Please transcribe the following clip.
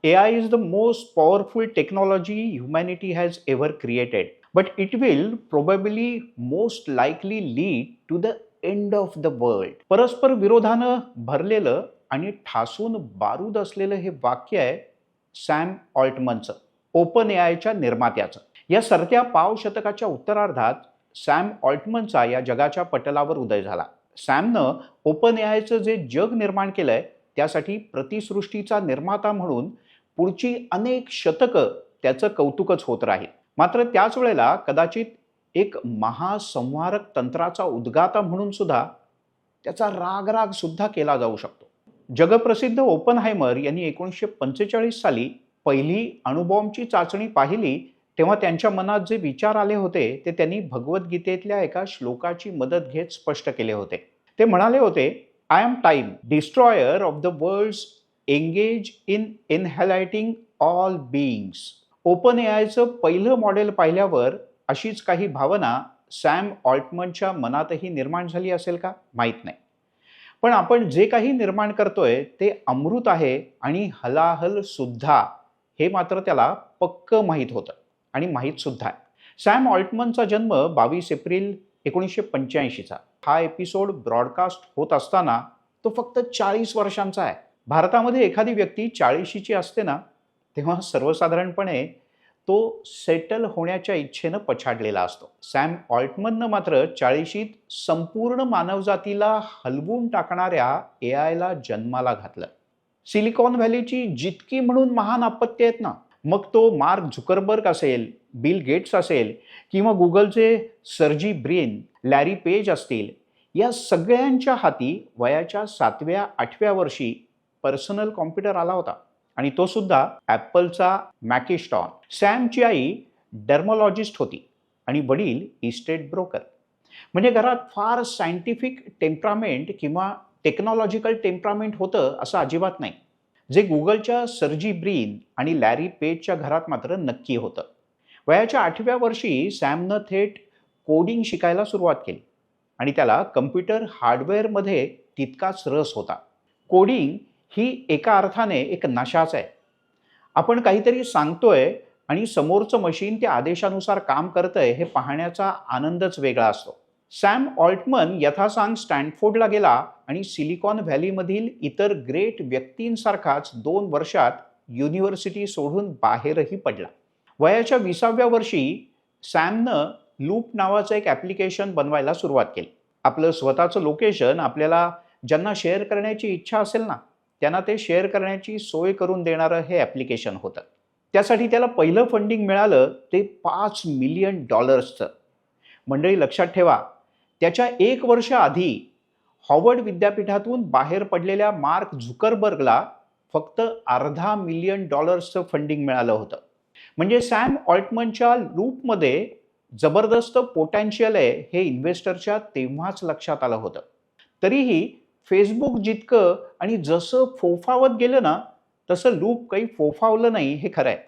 AI is the most powerful technology humanity has ever created, but it will probably most likely lead to the end of the world. परस्पर विरोधानं भरलेलं आणि ठासून बारूद असलेलं हे वाक्य आहे सॅम ऑल्टमनचं, ओपन एआयच्या निर्मात्याचं. या सरत्या पावशतकाच्या उत्तरार्धात सॅम ऑल्टमनचा या जगाच्या पटलावर उदय झाला. सॅमनं ओपन एआयचं जे जग निर्माण केलंय त्यासाठी प्रतिसृष्टीचा निर्माता म्हणून पुढची अनेक शतकं त्याचं कौतुकच होत राहील. मात्र त्याच वेळेला कदाचित एक महासंहारक तंत्राचा उद्गाता म्हणून सुद्धा त्याचा राग सुद्धा केला जाऊ शकतो. जगप्रसिद्ध ओपनहायमर यांनी 1945 साली पहिली अणुबॉम्बची चाचणी पाहिली तेव्हा त्यांच्या मनात जे विचार आले होते ते त्यांनी भगवद्गीतेतल्या एका श्लोकाची मदत घेत स्पष्ट केले होते. ते म्हणाले होते, I am time destroyer of the worlds engage in annihilating all beings. Open एआयचं पहिलं मॉडेल पाहिल्यावर अशीच काही भावना सॅम ऑल्टमनच्या मनातही निर्माण झाली असेल का माहीत नाही. पण आपण जे काही निर्माण करतोय ते अमृत आहे आणि हलाहल सुद्धा, हे मात्र त्याला पक्क माहीत होतं आणि माहीत सुद्धा आहे. सॅम ऑल्टमनचा जन्म 22 एप्रिल 1985चा. हा एपिसोड ब्रॉडकास्ट होत असताना तो फक्त 40 वर्षांचा आहे. भारतामध्ये एखादी व्यक्ती 40शीची असते ना, तेव्हा सर्वसाधारणपणे तो सेटल होण्याच्या इच्छेनं पछाडलेला असतो. सॅम ऑल्टमननं मात्र 40शीत संपूर्ण मानवजातीला हलवून टाकणाऱ्या एआयला जन्माला घातलं. सिलिकॉन व्हॅलीची जितकी म्हणून महान अपत्य आहेत ना, मग तो मार्क झुकरबर्ग असेल, बिल गेट्स असेल किंवा गुगलचे सर्जी ब्रिन, लॅरी पेज असतील, या सगळ्यांच्या हाती वयाच्या 7व्या-8व्या वर्षी पर्सनल कॉम्प्युटर आला होता आणि तो सुद्धा ॲपलचा मॅकिस्टॉन. सॅमची आई डर्मोलॉजिस्ट होती आणि वडील इस्टेट ब्रोकर. म्हणजे घरात फार सायंटिफिक टेम्परामेंट किंवा टेक्नॉलॉजिकल टेम्परामेंट होतं असं अजिबात नाही, जे गुगलच्या सर्जी ब्रिन आणि लॅरी पेजच्या घरात मात्र नक्की होतं. वयाच्या 8व्या वर्षी सॅमनं थेट कोडिंग शिकायला सुरुवात केली आणि त्याला कम्प्युटर हार्डवेअरमध्ये तितकाच रस होता. कोडिंग ही एका अर्थाने एक नशाच आहे. आपण काहीतरी सांगतोय आणि समोरचं मशीन त्या आदेशानुसार काम करतंय हे पाहण्याचा आनंदच वेगळा असतो. सॅम ऑल्टमन यथासांग स्टॅनफोर्डला गेला आणि सिलिकॉन व्हॅलीमधील इतर ग्रेट व्यक्तींसारखाच 2 वर्षात युनिव्हर्सिटी सोडून बाहेरही पडला. वयाच्या 20व्या वर्षी सॅमनं लूप नावाचं एक ॲप्लिकेशन बनवायला सुरुवात केली. आपलं स्वतःचं लोकेशन आपल्याला ज्यांना शेअर करण्याची इच्छा असेल ना, त्यांना ते शेअर करण्याची सोय करून देणारं हे ॲप्लिकेशन होतं. त्यासाठी त्याला पहिलं फंडिंग मिळालं ते $5 मिलियन. मंडळी लक्षात ठेवा, त्याच्या 1 वर्ष आधी हॉवर्ड विद्यापीठातून बाहेर पडलेल्या मार्क झुकरबर्गला फक्त $अर्धा मिलियन फंडिंग मिळालं होतं. म्हणजे सॅम ऑल्टमनच्या लूपमध्ये जबरदस्त पोटेन्शियल आहे हे इन्व्हेस्टरच्या तेव्हाच लक्षात आलं होतं. तरीही फेसबुक जितकं आणि जसं फोफावत गेलं ना, तसं लूप काही फोफावलं नाही हे खरं आहे.